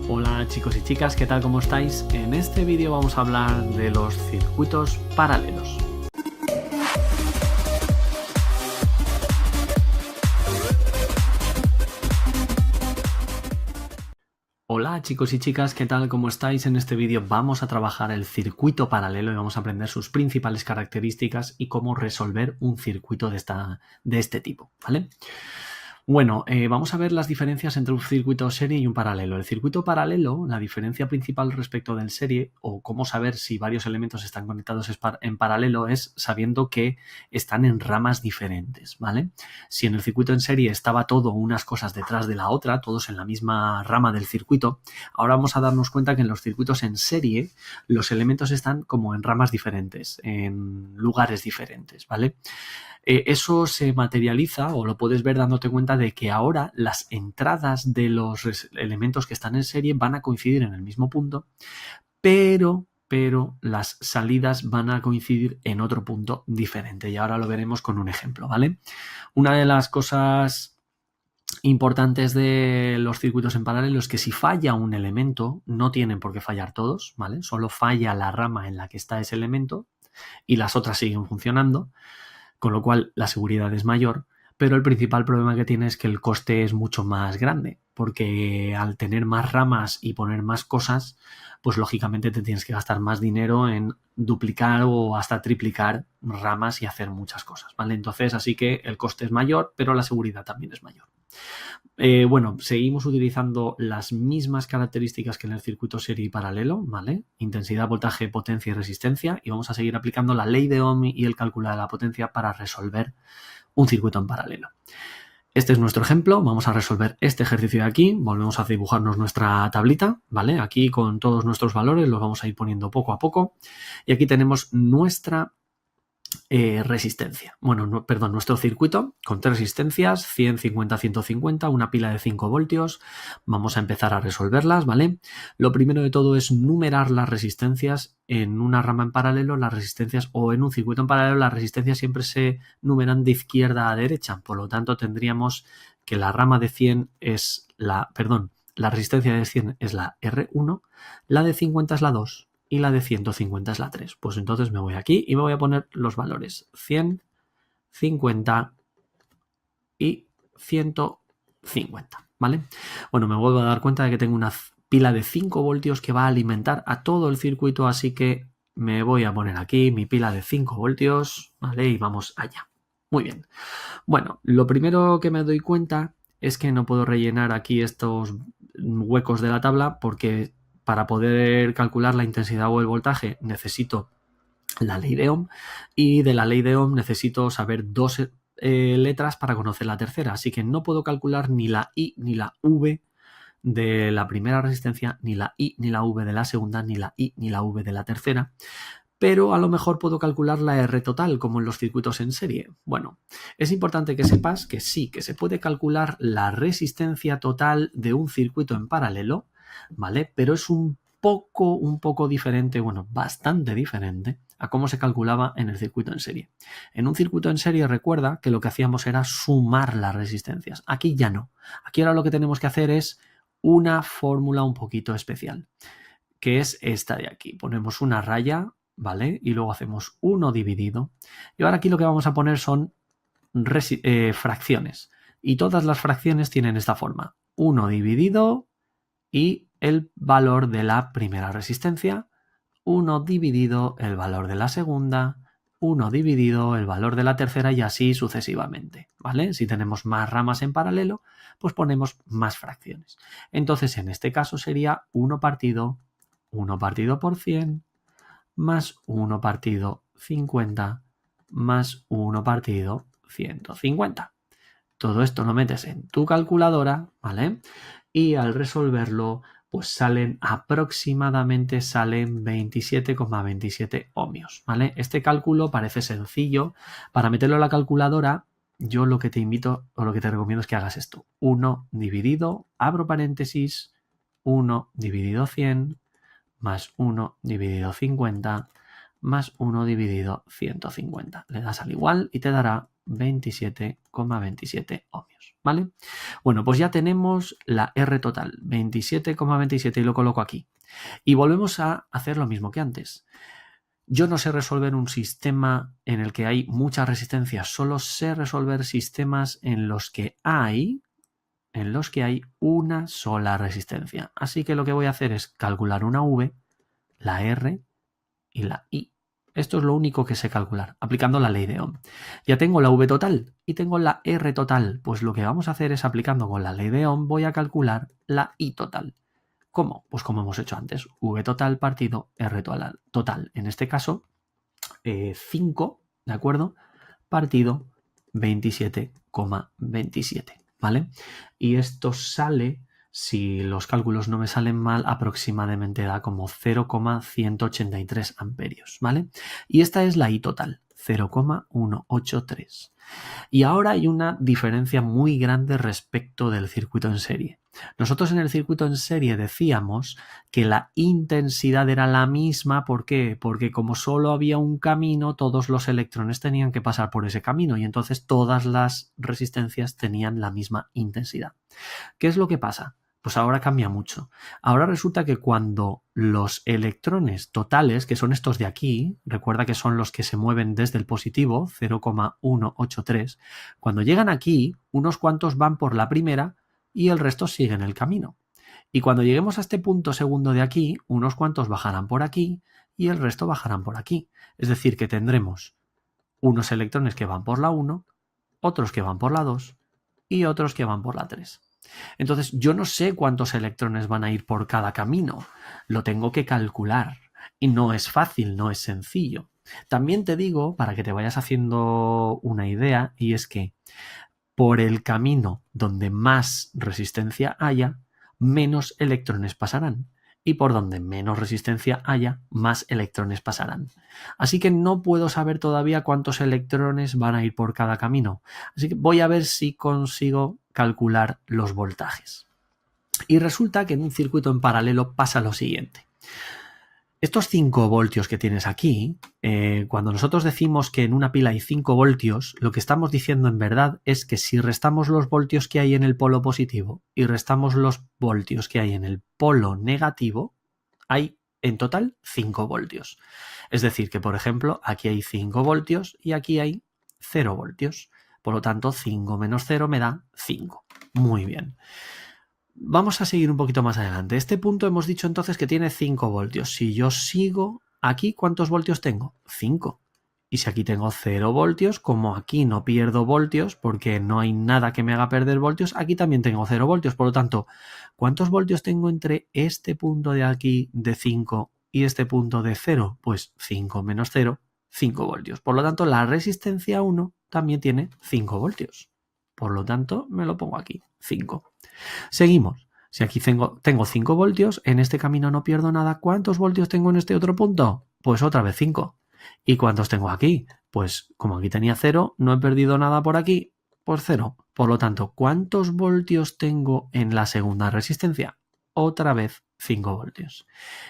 Hola chicos y chicas, ¿qué tal? ¿Cómo estáis? En este vídeo vamos a hablar de los circuitos paralelos. Hola chicos y chicas, ¿qué tal? ¿Cómo estáis? En este vídeo vamos a trabajar el circuito paralelo y vamos a aprender sus principales características y cómo resolver un circuito de este tipo, ¿vale? Bueno, vamos a ver las diferencias entre un circuito serie y un paralelo. El circuito paralelo, la diferencia principal respecto del serie, o cómo saber si varios elementos están conectados en paralelo, es sabiendo que están en ramas diferentes, ¿vale? Si en el circuito en serie estaba todo unas cosas detrás de la otra, todos en la misma rama del circuito, ahora vamos a darnos cuenta que en los circuitos en serie los elementos están como en ramas diferentes, en lugares diferentes, ¿vale? Eso se materializa o lo puedes ver dándote cuenta de que ahora las entradas de los elementos que están en serie van a coincidir en el mismo punto, pero las salidas van a coincidir en otro punto diferente y ahora lo veremos con un ejemplo, ¿vale? Una de las cosas importantes de los circuitos en paralelo es que si falla un elemento, no tienen por qué fallar todos, ¿vale? Solo falla la rama en la que está ese elemento y las otras siguen funcionando, con lo cual la seguridad es mayor, pero el principal problema que tiene es que el coste es mucho más grande, porque al tener más ramas y poner más cosas, pues lógicamente te tienes que gastar más dinero en duplicar o hasta triplicar ramas y hacer muchas cosas, ¿vale? Entonces, así que el coste es mayor, pero la seguridad también es mayor. Bueno, seguimos utilizando las mismas características que en el circuito serie y paralelo, ¿vale? Intensidad, voltaje, potencia y resistencia, y vamos a seguir aplicando la ley de Ohm y el cálculo de la potencia para resolver un circuito en paralelo. Este es nuestro ejemplo, vamos a resolver este ejercicio de aquí, volvemos a dibujarnos nuestra tablita, ¿vale? Aquí con todos nuestros valores los vamos a ir poniendo poco a poco, y aquí tenemos nuestra resistencia. Bueno, nuestro circuito con tres resistencias, 100, 50, 150, una pila de 5 voltios. Vamos a empezar a resolverlas, ¿vale? Lo primero de todo es numerar las resistencias en una rama en paralelo. Las resistencias, o en un circuito en paralelo, las resistencias siempre se numeran de izquierda a derecha. Por lo tanto, tendríamos que la rama de 100 es la resistencia de 100 es la R1, la de 50 es la 2, y la de 150 es la 3. Pues entonces me voy aquí y me voy a poner los valores 100, 50 y 150, ¿vale? Bueno, me vuelvo a dar cuenta de que tengo una pila de 5 voltios que va a alimentar a todo el circuito, así que me voy a poner aquí mi pila de 5 voltios, ¿vale? Y vamos allá. Muy bien. Bueno, lo primero que me doy cuenta es que no puedo rellenar aquí estos huecos de la tabla porque para poder calcular la intensidad o el voltaje necesito la ley de Ohm, y de la ley de Ohm necesito saber dos letras para conocer la tercera, así que no puedo calcular ni la I ni la V de la primera resistencia, ni la I ni la V de la segunda, ni la I ni la V de la tercera, pero a lo mejor puedo calcular la R total, como en los circuitos en serie. Bueno, es importante que sepas que sí, que se puede calcular la resistencia total de un circuito en paralelo, ¿vale? Pero es un poco diferente, bueno, bastante diferente a cómo se calculaba en el circuito en serie. En un circuito en serie, recuerda que lo que hacíamos era sumar las resistencias. Aquí ya no. Aquí ahora lo que tenemos que hacer es una fórmula un poquito especial, que es esta de aquí. Ponemos una raya, ¿vale? Y luego hacemos 1 dividido. Y ahora aquí lo que vamos a poner son fracciones. Y todas las fracciones tienen esta forma. 1 dividido y el valor de la primera resistencia. 1 dividido el valor de la segunda. 1 dividido el valor de la tercera y así sucesivamente, ¿vale? Si tenemos más ramas en paralelo, pues ponemos más fracciones. Entonces, en este caso sería 1 partido por 100 más 1 partido 50 más 1 partido 150. Todo esto lo metes en tu calculadora, ¿vale? Y al resolverlo, pues aproximadamente 27,27 ohmios, ¿vale? Este cálculo parece sencillo. Para meterlo en la calculadora, yo lo que te invito o lo que te recomiendo es que hagas esto. 1 dividido, abro paréntesis, 1 dividido 100 más 1 dividido 50 más 1 dividido 150. Le das al igual y te dará 27,27 ohmios, ¿vale? Bueno, pues ya tenemos la R total, 27,27 y lo coloco aquí. Y volvemos a hacer lo mismo que antes. Yo no sé resolver un sistema en el que hay muchas resistencias, solo sé resolver sistemas en los que hay una sola resistencia. Así que lo que voy a hacer es calcular una V, la R y la I. Esto es lo único que sé calcular, aplicando la ley de Ohm. Ya tengo la V total y tengo la R total. Pues lo que vamos a hacer es, aplicando con la ley de Ohm, voy a calcular la I total. ¿Cómo? Pues como hemos hecho antes, V total partido R total. En este caso, 5, ¿de acuerdo? Partido 27,27, ¿vale? Y esto sale, si los cálculos no me salen mal, aproximadamente da como 0,183 amperios, ¿vale? Y esta es la I total, 0,183. Y ahora hay una diferencia muy grande respecto del circuito en serie. Nosotros en el circuito en serie decíamos que la intensidad era la misma. ¿Por qué? Porque como solo había un camino, todos los electrones tenían que pasar por ese camino y entonces todas las resistencias tenían la misma intensidad. ¿Qué es lo que pasa? Pues ahora cambia mucho. Ahora resulta que cuando los electrones totales, que son estos de aquí, recuerda que son los que se mueven desde el positivo, 0,183, cuando llegan aquí, unos cuantos van por la primera y el resto siguen el camino. Y cuando lleguemos a este punto segundo de aquí, unos cuantos bajarán por aquí y el resto bajarán por aquí. Es decir, que tendremos unos electrones que van por la 1, otros que van por la 2 y otros que van por la 3. Entonces yo no sé cuántos electrones van a ir por cada camino, lo tengo que calcular y no es fácil, no es sencillo. También te digo, para que te vayas haciendo una idea, y es que por el camino donde más resistencia haya, menos electrones pasarán. Y por donde menos resistencia haya, más electrones pasarán. Así que no puedo saber todavía cuántos electrones van a ir por cada camino. Así que voy a ver si consigo calcular los voltajes. Y resulta que en un circuito en paralelo pasa lo siguiente. Estos 5 voltios que tienes aquí, cuando nosotros decimos que en una pila hay 5 voltios, lo que estamos diciendo en verdad es que si restamos los voltios que hay en el polo positivo y restamos los voltios que hay en el polo negativo, hay en total 5 voltios. Es decir, que por ejemplo aquí hay 5 voltios y aquí hay 0 voltios. Por lo tanto, 5 menos 0 me da 5. Muy bien. Vamos a seguir un poquito más adelante. Este punto hemos dicho entonces que tiene 5 voltios. Si yo sigo aquí, ¿cuántos voltios tengo? 5. Y si aquí tengo 0 voltios, como aquí no pierdo voltios porque no hay nada que me haga perder voltios, aquí también tengo 0 voltios. Por lo tanto, ¿cuántos voltios tengo entre este punto de aquí de 5 y este punto de 0? Pues 5 menos 0, 5 voltios. Por lo tanto, la resistencia 1 también tiene 5 voltios. Por lo tanto, me lo pongo aquí, 5. Seguimos. Si aquí tengo 5 voltios, en este camino no pierdo nada. ¿Cuántos voltios tengo en este otro punto? Pues otra vez 5. ¿Y cuántos tengo aquí? Pues como aquí tenía 0, no he perdido nada por aquí, pues 0. Por lo tanto, ¿cuántos voltios tengo en la segunda resistencia? Otra vez 5 voltios.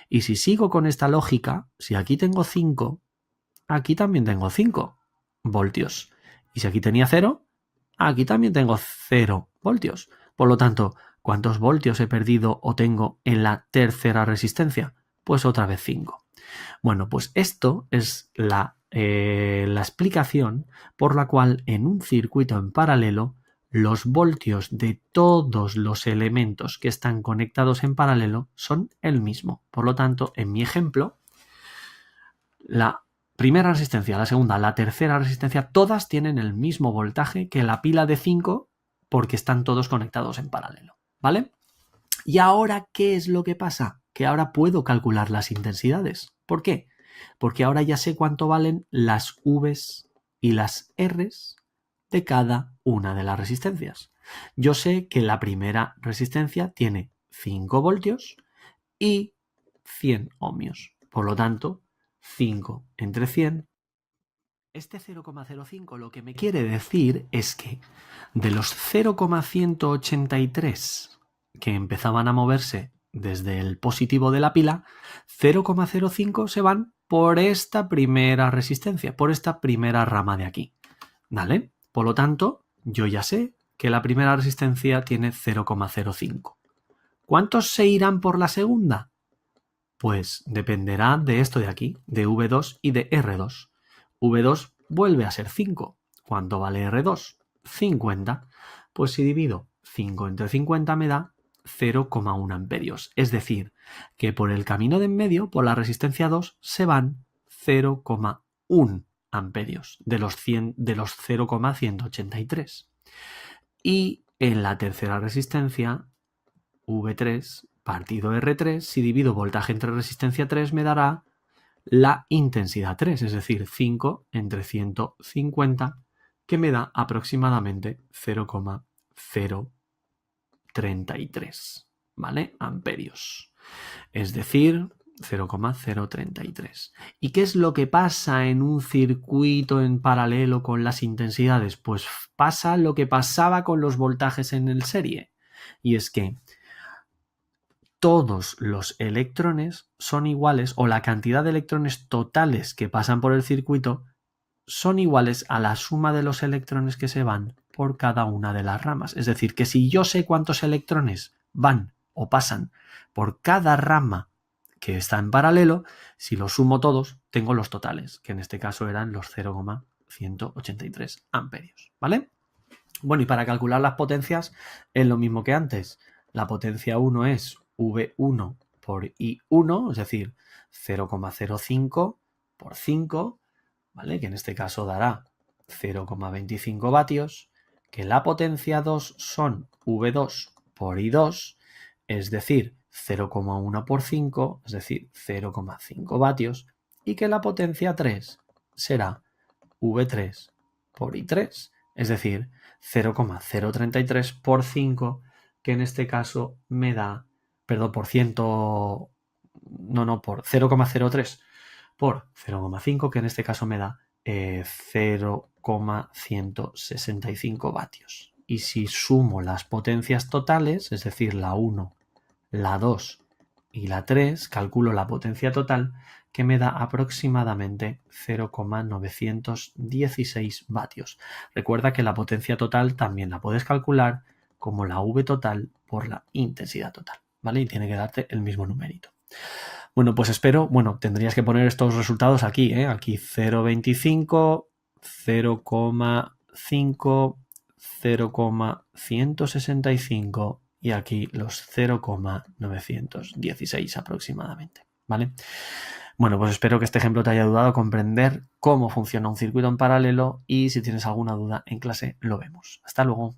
Y si sigo con esta lógica, si aquí tengo 5, aquí también tengo 5 voltios. Y si aquí tenía 0, aquí también tengo 0 voltios. Por lo tanto, ¿cuántos voltios he perdido o tengo en la tercera resistencia? Pues otra vez 5. Bueno, pues esto es la explicación por la cual en un circuito en paralelo los voltios de todos los elementos que están conectados en paralelo son el mismo. Por lo tanto, en mi ejemplo, la primera resistencia, la segunda, la tercera resistencia, todas tienen el mismo voltaje que la pila de 5 porque están todos conectados en paralelo, ¿vale? Y ahora, ¿qué es lo que pasa? Que ahora puedo calcular las intensidades. ¿Por qué? Porque ahora ya sé cuánto valen las Vs y las Rs de cada una de las resistencias. Yo sé que la primera resistencia tiene 5 voltios y 100 ohmios. Por lo tanto, 5 entre 100. Este 0,05 lo que me quiere decir es que de los 0,183 que empezaban a moverse desde el positivo de la pila, 0,05 se van por esta primera resistencia, por esta primera rama de aquí. ¿Vale? Por lo tanto, yo ya sé que la primera resistencia tiene 0,05. ¿Cuántos se irán por la segunda? Pues dependerá de esto de aquí, de V2 y de R2. V2 vuelve a ser 5. ¿Cuánto vale R2? 50. Pues si divido 5 entre 50 me da 0,1 amperios. Es decir, que por el camino de en medio, por la resistencia 2, se van 0,1 amperios de los 0,183. Y en la tercera resistencia, V3 partido R3, si divido voltaje entre resistencia 3 me dará la intensidad 3, es decir, 5 entre 150, que me da aproximadamente 0,033, ¿vale? Amperios. Es decir, 0,033. ¿Y qué es lo que pasa en un circuito en paralelo con las intensidades? Pues pasa lo que pasaba con los voltajes en el serie. Y es que todos los electrones son iguales, o la cantidad de electrones totales que pasan por el circuito son iguales a la suma de los electrones que se van por cada una de las ramas. Es decir, que si yo sé cuántos electrones van o pasan por cada rama que está en paralelo, si los sumo todos, tengo los totales, que en este caso eran los 0,183 amperios, ¿vale? Bueno, y para calcular las potencias es lo mismo que antes. La potencia 1 es V1 por I1, es decir, 0,05 por 5, ¿vale? Que en este caso dará 0,25 vatios, que la potencia 2 son V2 por I2, es decir, 0,1 por 5, es decir, 0,5 vatios, y que la potencia 3 será V3 por I3, es decir, 0,033 por 5, que en este caso me da, perdón, por 0,03 por 0,5, que en este caso me da 0,165 vatios. Y si sumo las potencias totales, es decir, la 1, la 2 y la 3, calculo la potencia total, que me da aproximadamente 0,916 vatios. Recuerda que la potencia total también la puedes calcular como la V total por la intensidad total, ¿vale? Y tiene que darte el mismo numerito. Bueno, pues espero, tendrías que poner estos resultados aquí, aquí 0,25, 0,5, 0,165 y aquí los 0,916 aproximadamente, ¿vale? Bueno, pues espero que este ejemplo te haya ayudado a comprender cómo funciona un circuito en paralelo y si tienes alguna duda en clase lo vemos. Hasta luego.